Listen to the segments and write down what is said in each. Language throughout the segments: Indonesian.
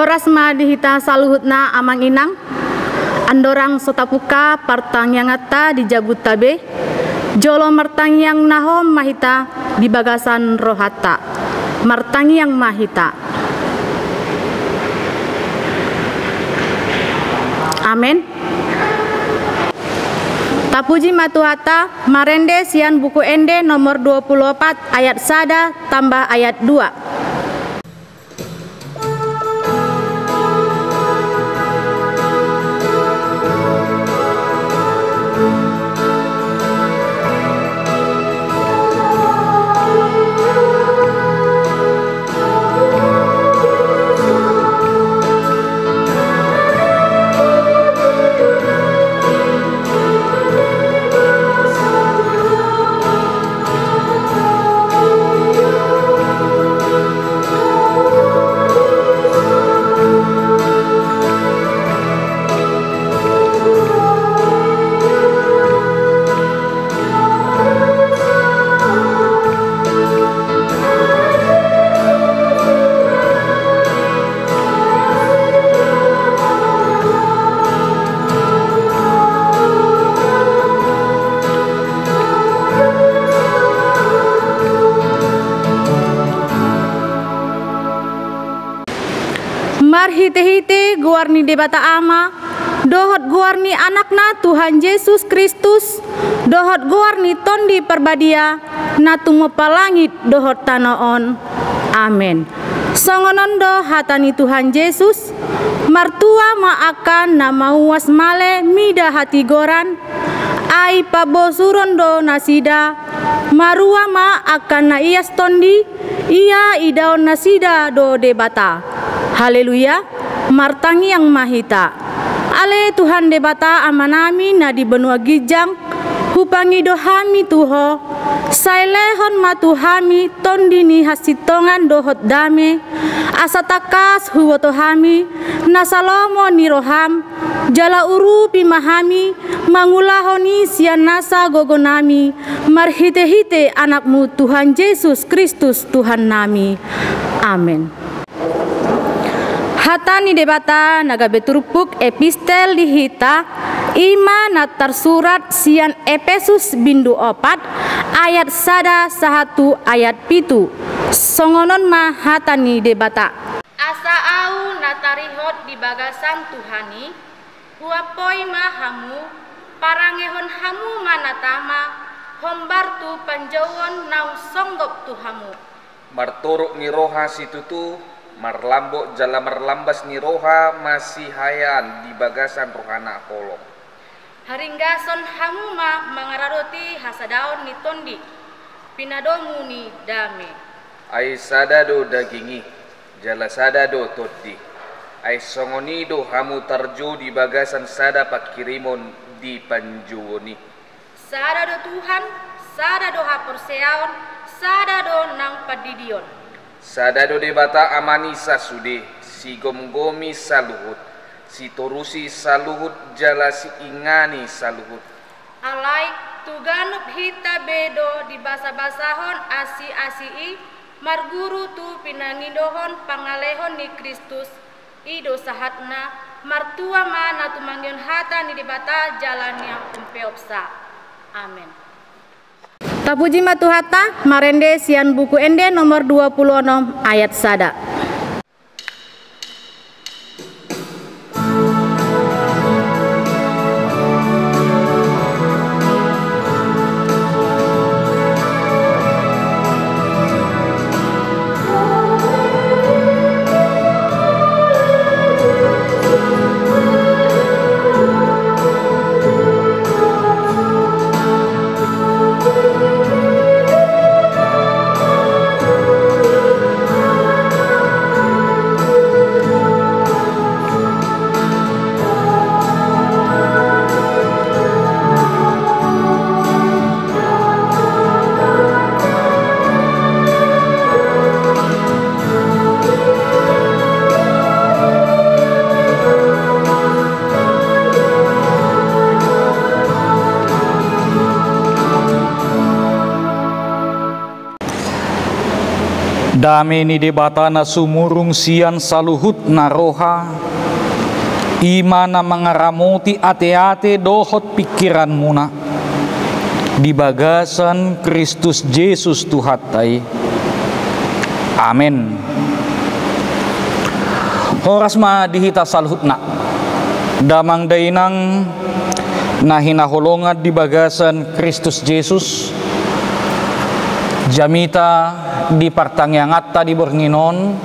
Horas ma dihita saluhutna amang inang, andorang sotapuka partang yang ata di jabut tabe, jolo martang yang nahom mahita di bagasan rohata, martang yang mahita. Amin. Tapuji matuhata marende sian buku ende nomor 24 ayat 1 tambah ayat 2. Hite-hite guarni debata ama, dohot guarni anakna Tuhan Yesus Kristus, dohot guarni tondi perbadia, natumo palangit dohot tanoon. Amin. Songonondo hatani Tuhan Yesus, martua maakan nama uas male mida hati goran, ai pabo surondo nasida, marua ma akan na ias tondi, ia idaon nasida do debata. Haleluya, martangi yang mahita. Ale Tuhan debata amanami na di benua gijang, hupangi dohami tuho, sailehon matuhami tondini hasitongan dohot dame, asatakas huwotohami, nasalomo niroham, jala uru pimahami, mangulahoni sian nasa gogonami, marhite-hite anakmu Tuhan Yesus Kristus Tuhan nami. Amin. Hatani debata naga beturupuk epistel dihita ima natar surat sian Efesus bindu 4 ayat 1 ayat 7. Songonon ma hatani debata. Asa au natarihot di bagasan Tuhani, huapoi ma hamu, parangehon hamu manatama, hombartu panjauan nau songgok tuhamu. Marturuk ni roha situtu, marlambok jala marlambas ni roha masih hayan di bagasan rohana kolong. Haringgason hamuma mangararoti hasadaon ni tondi, pinadomu ni dame. Ai sadado dagingi, jala sadado toddi. Ai songonido hamu tarju di bagasan sada pakirimon di panjuoni. Sadado Tuhan, sadado haporseaon, sadado nang padidion. Sadado debata amanisa sude, si gomgomi saluhut, si torusi saluhut jala si ingani saluhut. Alai tuganuk hita bedo di basa-basahon asi-asii, marguru tu pinangidohon pangalehon ni Kristus, ido sahatna, martua mana tumanggion hata ni debata jalannya umpeopsa. Amin. Tapuji matuhata marende sian buku ende nomor 26 ayat 1. Dame ni debatana sumurung sian saluhut na roha, imana mangaramuti ate-ate dohot pikiran muna di bagasan Kristus Yesus Tuhatai. Amin. Horas ma dihita saluhutna damang dainang nahinaholongan di bagasan Kristus Yesus, jamita di partangyangatta di Bornginon,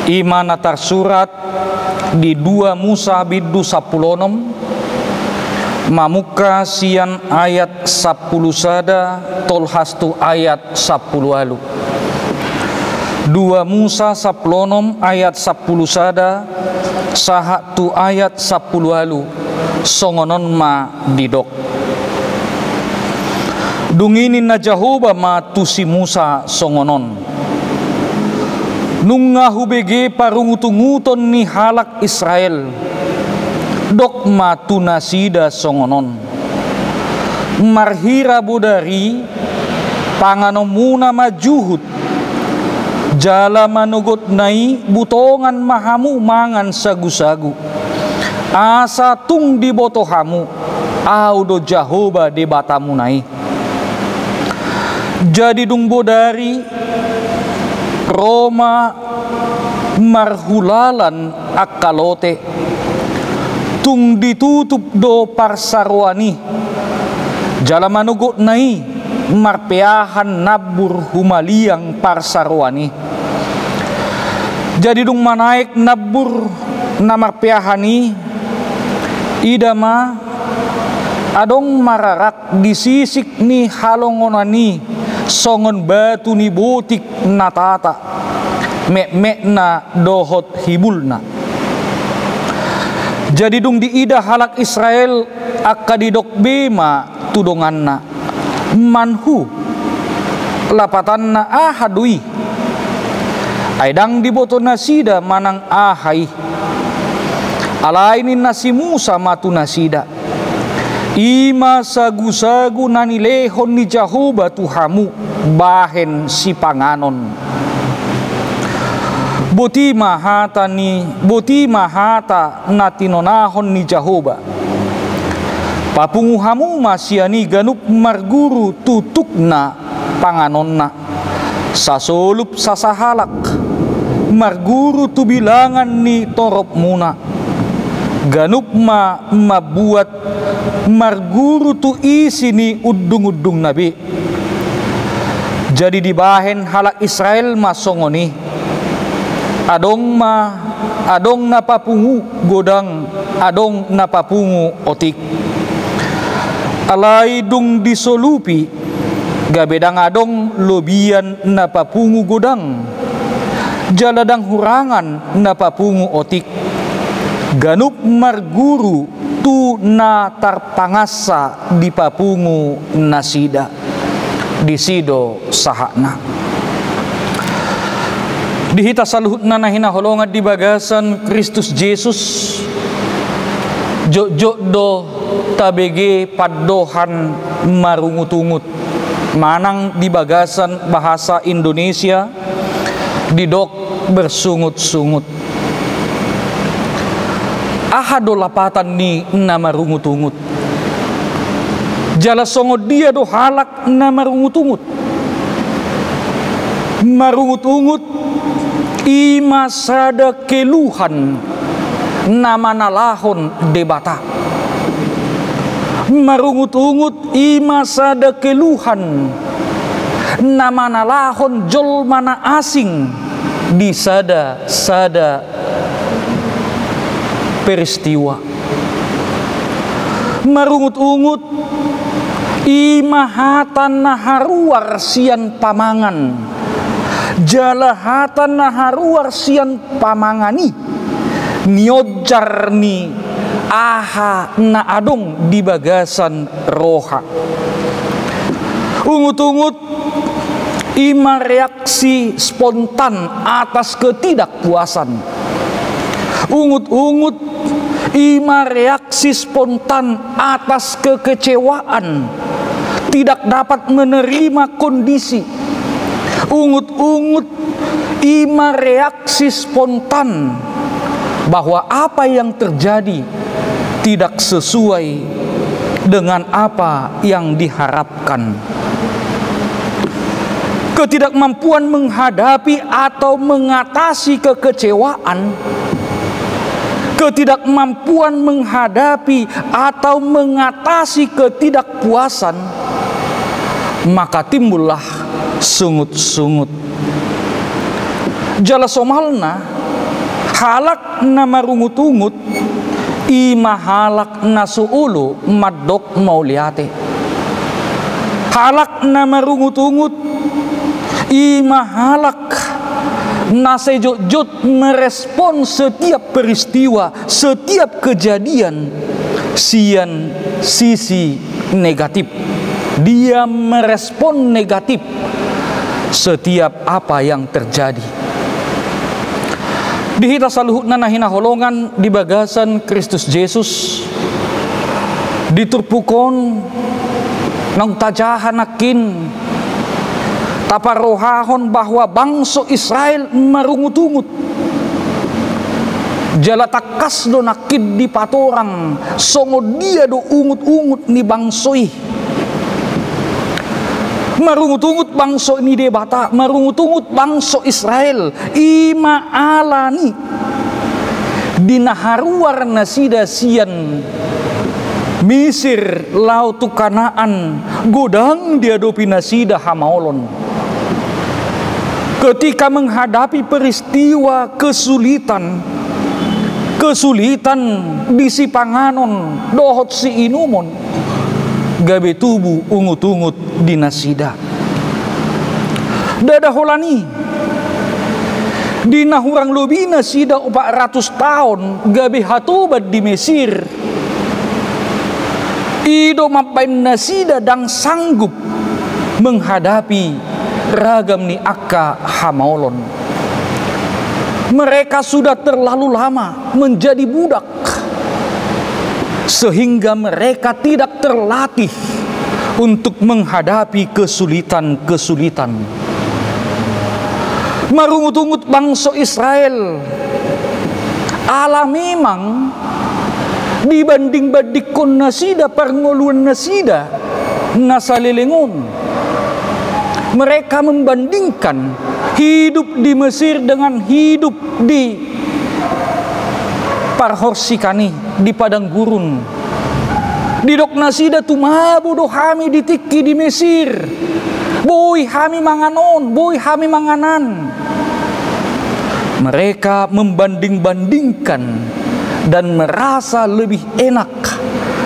iman tersurat di 2 Musa biddu 10 mamuka sian ayat 10 sada tolhastu ayat 10 alu. 2 Musa 10 ayat 10 sada sahatu ayat 10 alu songonon ma didok. Dunginin na Jehovah ma tu si Musa songonon. Nung ngahubege parungutunguton ni halak Israel, dok ma tu nasida songonon. Marhira bodari panganomuna majuhut, jala manugot nai butongan mahamu mangan sagu-sagu. Asa tung di botohamu, audo Jehovah de batamu nai. Jadi dung bodari Roma marhulalan akalote, tung ditutup do parsarwani, jala manugot nai marpeahan nabur humaliang parsarwani. Jadi dung manaik nabur na marpeahani, idama adong mararak disisik ni halongonani songon batu ni botik natata mek na dohot hibulna. Jadi dung diida halak Israel akadidok bema tudonganna manhu lapatanna ahadui aidang diboto nasida manang ahai alainin nasi Musa matu nasida ima sagu-sagu nani lehon ni Jehovah Tuhamu bahen si panganon. Boti mahata natinonahon ni Jehovah. Papunguhamu masyani ganup marguru tutuk na panganon na. Sasolup sasahalak marguru tu bilangan ni torop muna. Ganup mabuat marguru tu isi ni udung-udung nabi. Jadi dibahen halak Israel masongoni adong napapungu godang, adong napapungu otik. Alai dung disolupi gabedang adong lobian napapungu godang, jaladang hurangan napapungu otik. Ganup marguru tu na tarpangasa di papungu nasida disido sahakna. Dihita saluhutna nahina holongan di bagasan Kristus Yesus, jok do tabege paddohan marungutungut manang di bagasan bahasa Indonesia didok bersungut-sungut. Ahado lapatan ni na marungutungut, jala songod dia do halak na marungutungut. Marungutungut ima sada keluhan na manalahon debata. Marungut-ungut ima sada keluhan na manalahon jol mana asing di sada peristiwa. Marungut-ungut imahatan naharuar sian pamangan, jalahatan naharuar sian pamangani niojar ni aha na adong di bagasan roha. Ungut-ungut ima reaksi spontan atas ketidakpuasan. Ungut-ungut ima reaksi spontan atas kekecewaan, tidak dapat menerima kondisi. ungut-ungut ima reaksi spontan bahwa apa yang terjadi tidak sesuai dengan apa yang diharapkan. Ketidakmampuan menghadapi atau mengatasi kekecewaan, ketidakmampuan menghadapi atau mengatasi ketidakpuasan, maka timbullah sungut-sungut. Jala somalna halak na marungut-ungut ima halak na suulu madok mauliate. Halak na marungut-ungut ima halak na sejot-jot merespon setiap peristiwa, setiap kejadian sian sisi negatif. Dia merespon negatif setiap apa yang terjadi. Dihita saluhutna nahina holongan di bagasan Kristus Yesus diturpukon nang tajahanakin taparohahon bahwa bangsa Israel marungut-ungut. Jala takas do nakid di patorang songo dia do ungut-ungut ni bangsoi. Marungut-ungut bangsa ini debata, marungut-ungut bangsa Israel ima alani dinaharuar nasida sian Misir lautu Kanaan godang diadopi nasida hamaolon. Ketika menghadapi peristiwa kesulitan di Sipanganon dohot si inumon gabe tubuh ungut-ungut di nasida. Dada holani dina hurang lobi nasida 400 tahun gabe hatubat di Mesir. Ido mapain nasida dang sanggup menghadapi ragam ni akka hamaolon. Mereka sudah terlalu lama menjadi budak sehingga mereka tidak terlatih untuk menghadapi kesulitan-kesulitan. Marungut-ungut bangsa Israel ala memang dibanding-bandingkan nasida perngoluan nasida nasalilingun. Mereka membandingkan hidup di Mesir dengan hidup di Parhorsikani di padang gurun. Di dok nasida tumabu do hami ditiki di Mesir. Boy hami manganon, boy hami manganan. Mereka membanding-bandingkan dan merasa lebih enak,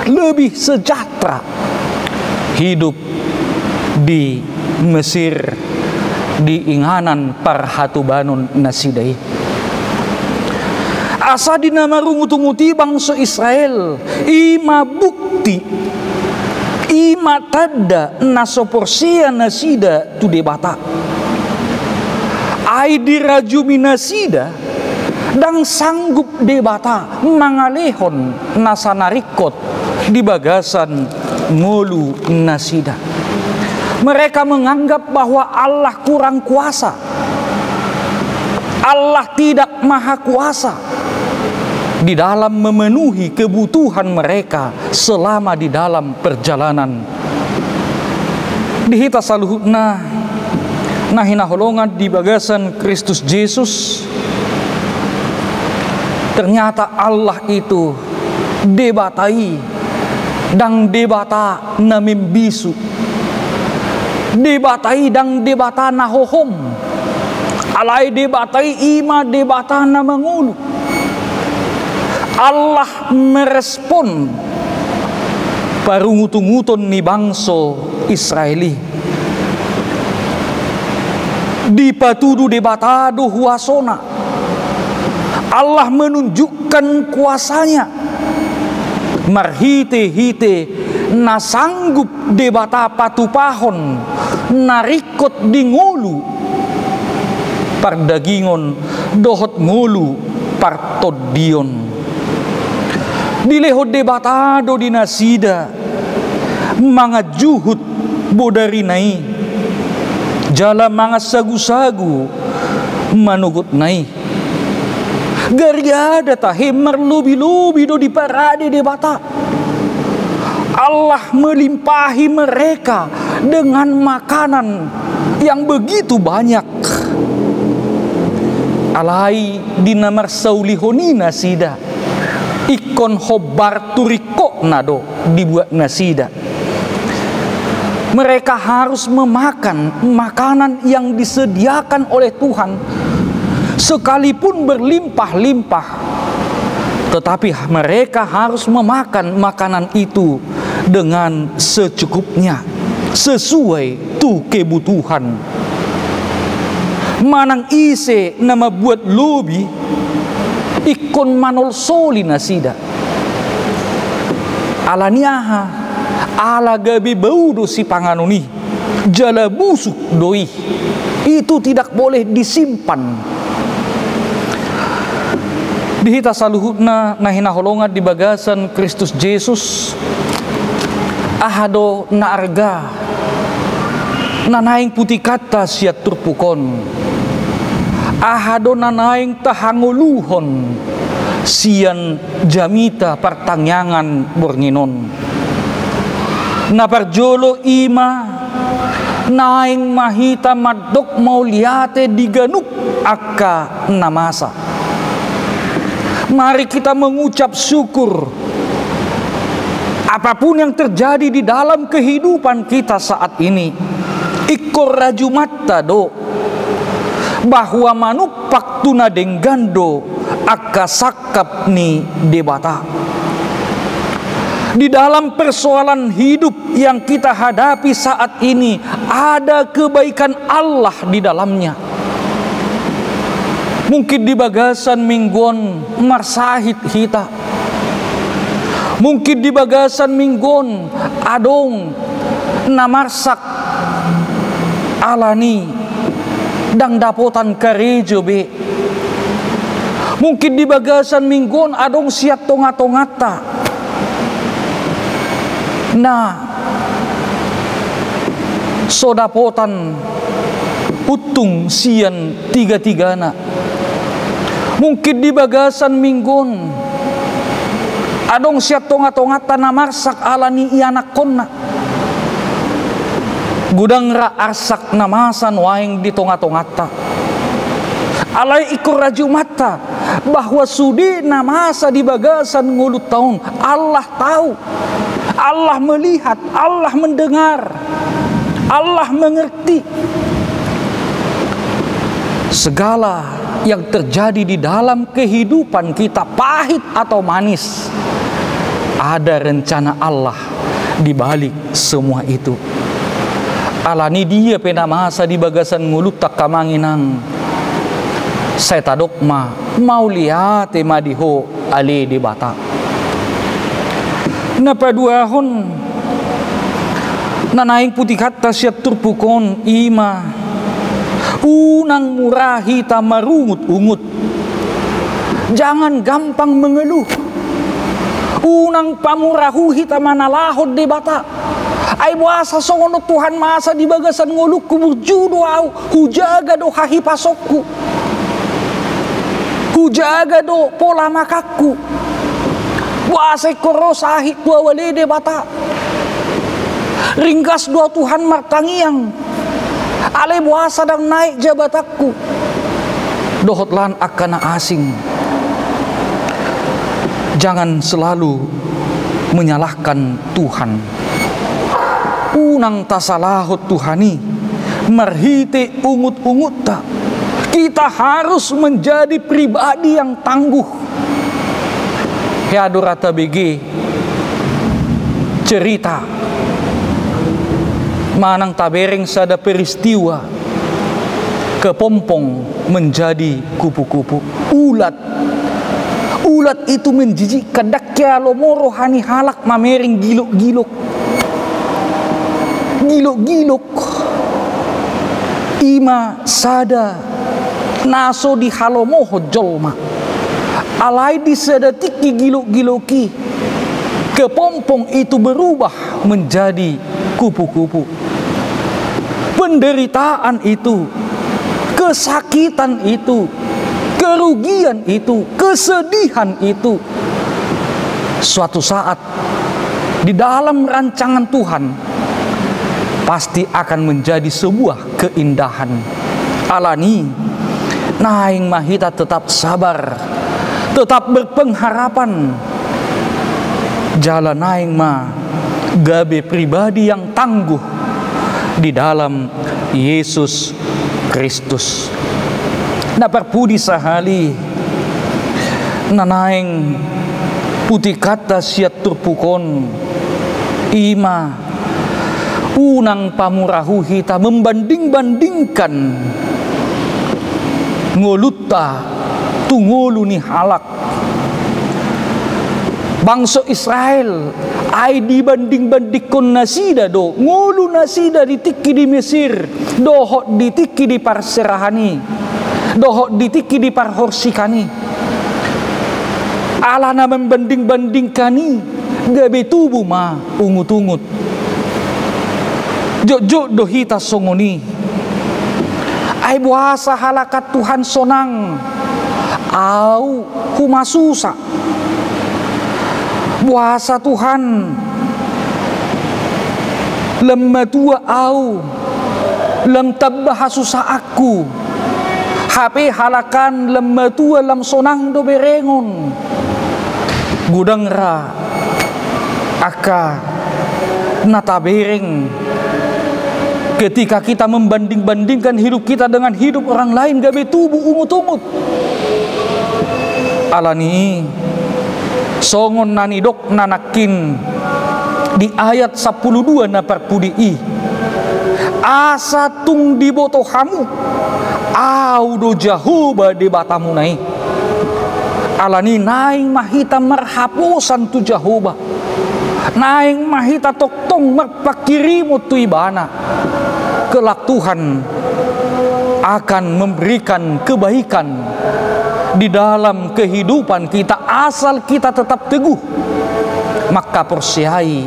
lebih sejahtera hidup di Mesir, di inganan Parhatubanon nasidai. Asa dina marungut-unguti bangsa Israel ima bukti ima tanda nasoporsia nasida tu debata ai dirajumi nasida dan sanggup debata mangalehon nasanarikot di bagasan ngolu nasida. Mereka menganggap bahwa Allah kurang kuasa, Allah tidak maha kuasa di dalam memenuhi kebutuhan mereka selama di dalam perjalanan. Dihita saluhutna nahina holongan di bagasan Kristus Yesus. Ternyata Allah itu debatai dan debata na membisu, debatai dan debata na hohom, alai debatai ima debata na mangulu. Allah merespon parungut-unguton ni bangsa Israeli. Dipatudu debatado huasona. Allah menunjukkan kuasanya. Marhite-hite na sanggup debata patupahon narikot di ngulu pardagingon dohot ngulu partodion. Dilehod debatado di nasida mga juhut bodarinai jala mangat sagu-sagu manugut nai gariada tahimar lubi-lubi do di parade de bata. Allah melimpahi mereka dengan makanan yang begitu banyak. Alai dinamar saulihonina sida ikon hobar turiko nado dibuat nasida. Mereka harus memakan makanan yang disediakan oleh Tuhan sekalipun berlimpah-limpah, tetapi mereka harus memakan makanan itu dengan secukupnya, sesuai tu kebutuhan. Manang ise nama buat lobi ikon manol soli nasida alaniaha ala gabi baudo si panganuni jala busuk doi, itu tidak boleh disimpan. Dihita saluhutna nahina holongan di bagasan Kristus Yesus ahado na arga nanaing putih kata siat turpukon, ahado nanaing tahanguluhon sian jamita pertangyangan bornginon. Na parjolo ima naing mahita madok mauliate diganuk akka namasa. Mari kita mengucap syukur apapun yang terjadi di dalam kehidupan kita saat ini. Ikor rajumatta do bahwa manuk paktuna denggando akka sakap ni debata. Di dalam persoalan hidup yang kita hadapi saat ini ada kebaikan Allah di dalamnya. Mungkin di bagasan minggon marsahit hita, mungkin di bagasan minggon adong namarsak alani dang dapotan karejo be. Mungkin di bagasan minggon adong siat tonga-tongata. Nah, sodapotan utung sian tiga-tigana. Mungkin di bagasan minggon adong siat tonga-tongata namarsak alani ianak konna. Gudang ra arsak namasan waing di tonga-tongata. Alai ikor rajumata bahwa sudi namasa di bagasan ngulut tahun. Allah tahu, Allah melihat, Allah mendengar, Allah mengerti segala yang terjadi di dalam kehidupan kita, pahit atau manis. Ada rencana Allah di balik semua itu. Alani dia pena masa di bagasan ngulut tak kamanginang. Saya tadok mau lihat madiho ali di bata. Napa dua hon nanaing putih kata siat turpukon ima unang murahi tamarungut-ungut. Jangan gampang mengeluh. Unang pamurahuhi tamanalahod di bata. Ay buasa songono Tuhan masa di bagasan nguluk kubur judo au hujaga do hahi pasokku. Hujaga do pola makakku. Buasa korosahik dua walede bata. Ringkas dua Tuhan martangiang. Ale buasa dan naik jabatakku. Dohotlan akana asing. Jangan selalu menyalahkan Tuhan. Unang tasalahot Tuhani marhite ungut-ungut tak. Kita harus menjadi pribadi yang tangguh. Headorata BG cerita manang tabereng sada peristiwa kepompong menjadi kupu-kupu. Ulat itu menjijikkan dakya lomoro hani halak mamering gilok-gilok. Ima sada naso di halomoho jolma. Alai di sedatiki gilok-giloki. Kepompong itu berubah menjadi kupu-kupu. penderitaan itu, kesakitan itu, kerugian itu, kesedihan itu, suatu saat di dalam rancangan Tuhan pasti akan menjadi sebuah keindahan. Alani naing mahita tetap sabar, tetap berpengharapan. Jalan naing ma gabe pribadi yang tangguh di dalam Yesus Kristus. Na perpudi sahali nanaing putih kata siat turpukon ima unang pamurahu hita membanding-bandingkan ngoluta tungulu ni halak bangsa Israel ay dibanding-bandingkon nasida do ngulu nasida ditiki di Mesir dohot ditiki di parserahani dohot ditiki di parhorsikani ala na membanding-bandingkani gabe tubuh ma ungut-ungut jok-jok dohita songoni ay buasa halakat Tuhan sonang au humasusa buasa Tuhan lemma tua au lem tabah susah aku HP halakan lemma tua lam sonang do berengon gudang ra aka natabereng. Ketika kita membanding-bandingkan hidup kita dengan hidup orang lain gabe tubuh ungut-ungut. Alani songon nanidok nanakin di ayat 12 na perpudi asa tung di botohamu au do jahuba di batamu nai. Alani naing mahita marhapusan tu jahuba. Naing mahita toktong merpakirimu tu ibana. Kelak Tuhan akan memberikan kebaikan di dalam kehidupan kita asal kita tetap teguh maka persiai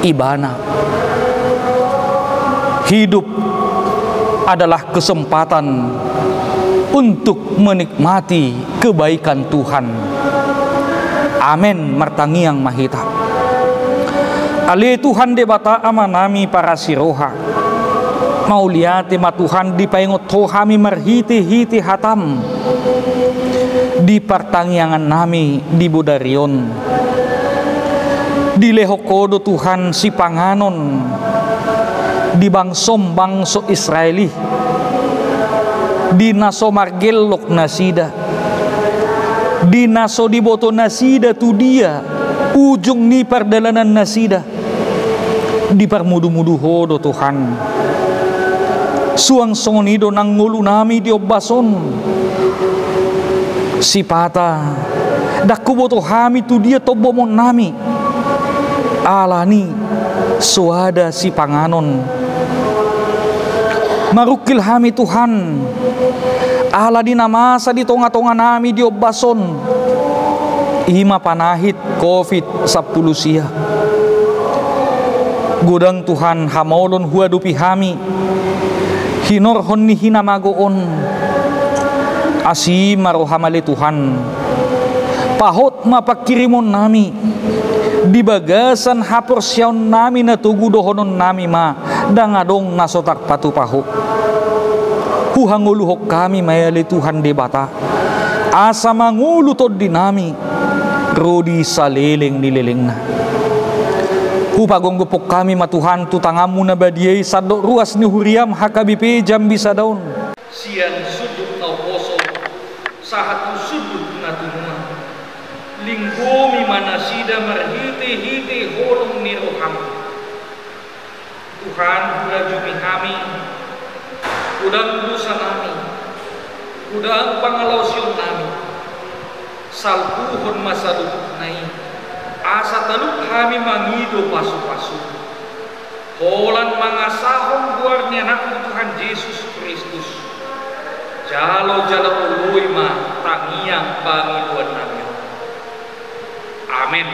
ibana. Hidup adalah kesempatan untuk menikmati kebaikan Tuhan. Amin martangiang mahita. Ali Tuhan debata amanami para siroha. Mau lihat ma Tuhan di paingot kami marhiti-hiti hatam di pertangyangan nami di Budarion di lehokodo Tuhan si panganon di bangsom bangso Israeli di naso margelok nasida di naso di boto nasida tu dia ujung ni perdalanan nasida di permudu-mudu hodo Tuhan suang songonido nang ngulu nami diobason sipata dakuboto hami tu dia tobomon nami alani suada si panganon marukil hami Tuhan ala di namasa di tonga-tonga nami diobason ima panahit COVID-10 sia gudang Tuhan hamolon huadupi hami hinorhon ni hinamagoon asi marohamale Tuhan pahot mapakirimon nami di bagasan haporsyaon nami na tugudohonon nami ma dangadong nasotak patu paho huhanguluhok kami mayali Tuhan debata asa mangulutod dinami rodi saleleng nileleng na hupagonggopok kami matuhan tutangamu na badiyay sadok ruas ni huriam hakabipe jam bisa daun siang sudut tau poso sahat sudut na tunungan linggomi manasida marhiti-hiti holong ni roham Tuhan udah jumi kami udang dosa nami udang pangalausion nami salpuhon masa duduk nai asa taluk kami mangido pasu-pasu holan mangasahon guarnya anak Tuhan Yesus Kristus jalo-jalo ului ma tangiang pangiduan nami. Amin.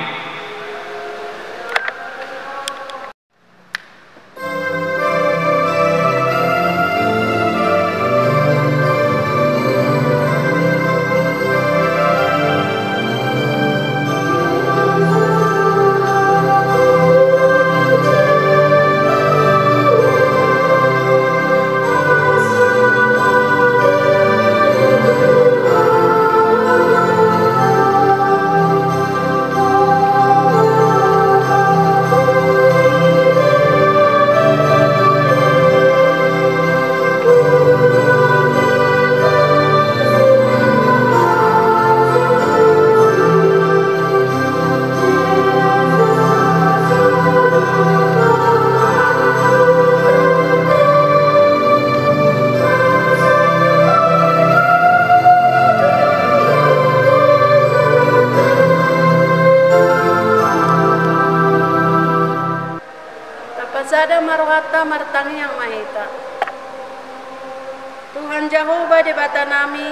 marohata martangi yang mahita. Tuhan Jehovah di bata nami,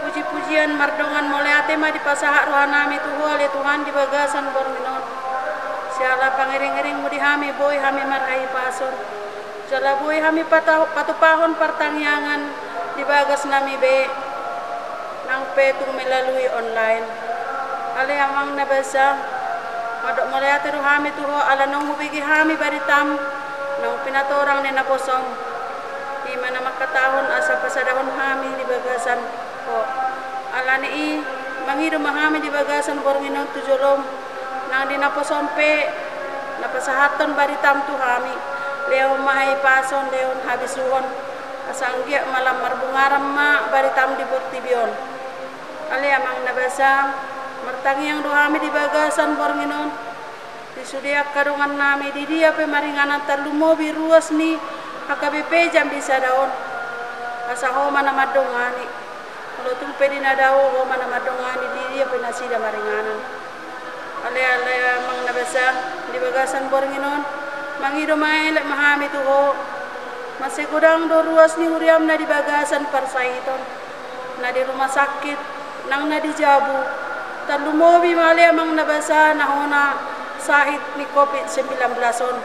puji-pujian mardongan moleate ma di pasahak rohanami tuhu ale Tuhan di bagasan borminon. Siala pangiring-iring mu di hami boy hami marhai pasor. Siala boy hami patupahon partangyangan di bagas nami be. Nang petung melalui online. Ale amang nabasa madok moleate rohami tuhu ala nong hubigi hami baritam nang pinatorang ni naposong. Di mana makatahon asa pasadahon hami di bagasan ko. Alani i mangido mahami di bagasan bornginon tujolom nang dinaposompe napasahaton baritam tu hami leo mahai pason leon habisuhon asanggia malam marbungaram ma baritam di bortibion. Ale amang nabasa martangi yang dohami di bagasan bornginon disudiak kadungan nami di dia pemaringanan terlumobi ruas ni HKBP jam bisa daun asa ho mana madongani kalau tung pedi nadao ho mana madongani di dia penasida maringanan ale mang nabasa di bagasan bornginon mangido mai lek mahami tu ho masih kudang do ruas ni uriam na di bagasan parsaiton na di rumah sakit nang na di jabu terlumobi mali amang nabasa nahona sahit ni COVID-19 on.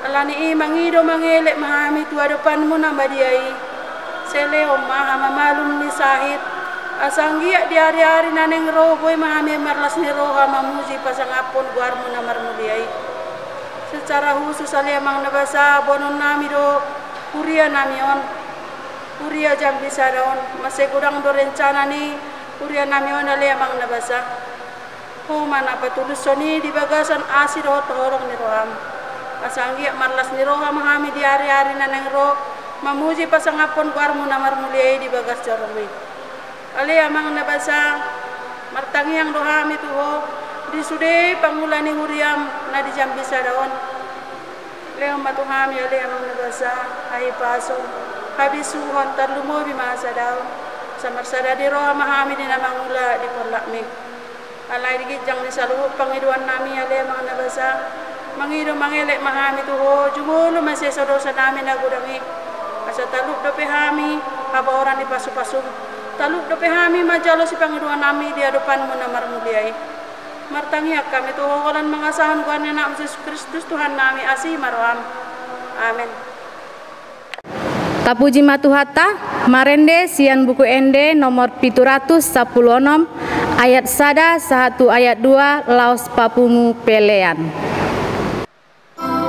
Alani i mangido mangelek mahami tua depan mo na badiai. Sele o maha mamalum ni sahit. Asanggia di hari-hari naneng roh boy mahami marlas ni roha mamuji pasangapon guar mo na marmudiai. Secara khusus ali amang nabasa bonon nami do kuria nami on. Kuria jam bisa daon. Masih kurang do rencana ni kuria nami on ali amang nabasa. Ho mana patulus soni di bagasan asid ho torong ni roham. Asanggia marlas ni roha mahami di hari-hari naneng roh mamuji pasangapon guar mo na marmuliai di bagas joromi. Ali amang nabasa martangi yang dohami tu ho di sude pangulani huriam na di jam bisa daon. Leo matuhami ali amang nabasa hai paso habisuhon terlumobi masa daon. Samarsada di roha mahami di namangula di porlakmi. Alai digit jang di saluh pangiduan nami ale amang nabasa mangido mangelek mahami tuho jumulu masih sodosa nami nagudangi asa taluk dope hami haba orang di pasu-pasung taluk dope hami majalo si pangiduan nami di hadapan mu namar muliai martangi kami tuho kolan mangasahan kuan anak Yesus Kristus Tuhan nami asih maroham amin. Tapuji matuhata marende sian buku ende nomor 716 ayat sada 1 ayat 2 laos papungu pelean. Oh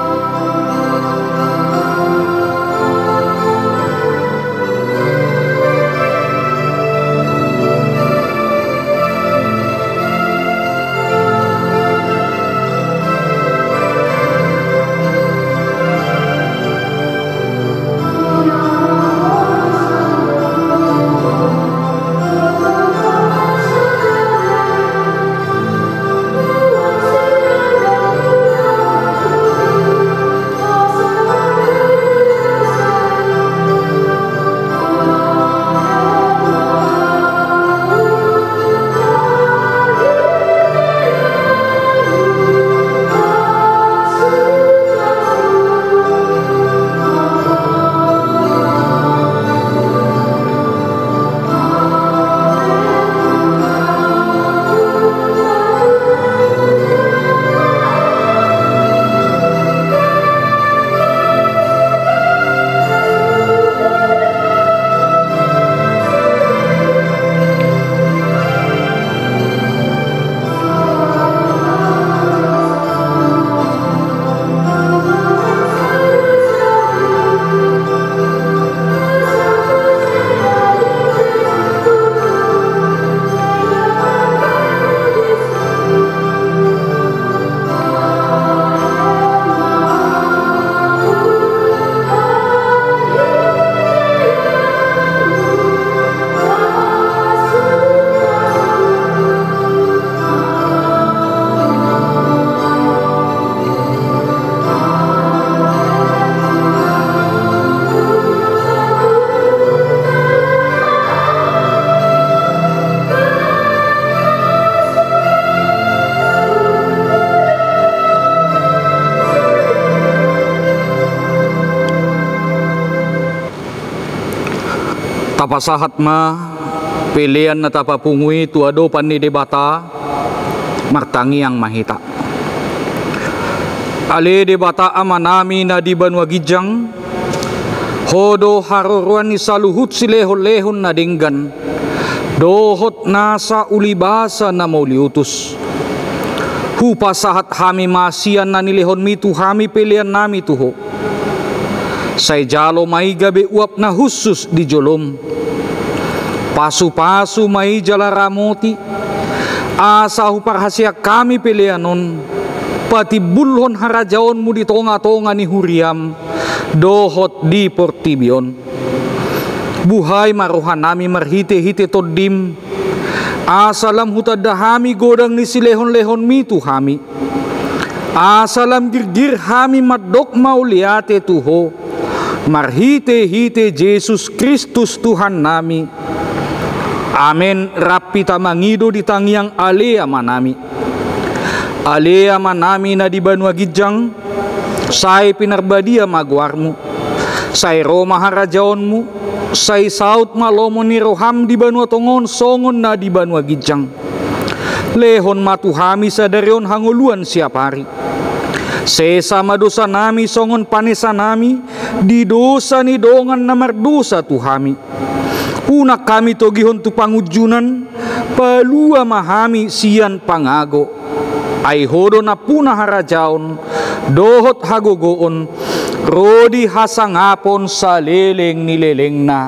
tapasahat ma pilihan na tapapungui tuado pani debata martangi yang mahita. Ale debata amanami na di Banua Gijang hodo haruruan ni saluhut silehon-lehon na dinggan dohot nasa ulibasa na mauliutus. Hupa sahat hami masian na nilehon mitu hami pilihan nami tuho. Say jalo may gabi uap na husus di jolom. Pasu-pasu may jala ramoti. Asa huparhasya kami pilihanon. Pati bulhon harajaon mo di tonga-tonga ni huriam. Dohot di portibion. Buhay maruhan nami marhite-hite toddim. Asalam hutadahami godang ni silehon-lehon mitu hami. Asalam girgir hami madok mauliate tuho. Marhite-hite Jesus Kristus Tuhan nami. Amen. Rapi tamangido di tangiang alea manami. Alea manami na di Banua Gijang. Say pinarbadia magwarmu. Say Roma harajaonmu. Say saut malomo ni roham di Banua Tongon songon na di Banua Gijang. Lehon matuhami sadarion hanguluan siap hari. Sesama dosa nami songon panesa nami di dosa ni dongan na mardosa tuhami. Unak kami togihon tu pangujunan palua mahami sian pangago. Ay hodo na puna harajaon dohot hagogoon rodi hasangapon sa leleng nileleng na.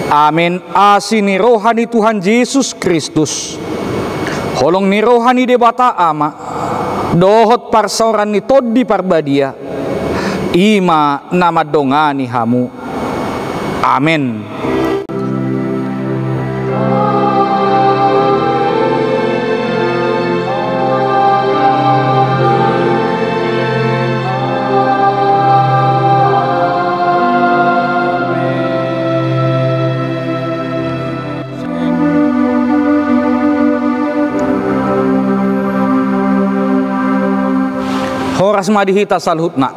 Amen. Asin ni rohani Tuhan Yesus Kristus. Holong ni rohani debata ama. Dohot parsoran ni toddi parbadia. Ima namadongani hamu. Amen. Horas madihita salhutna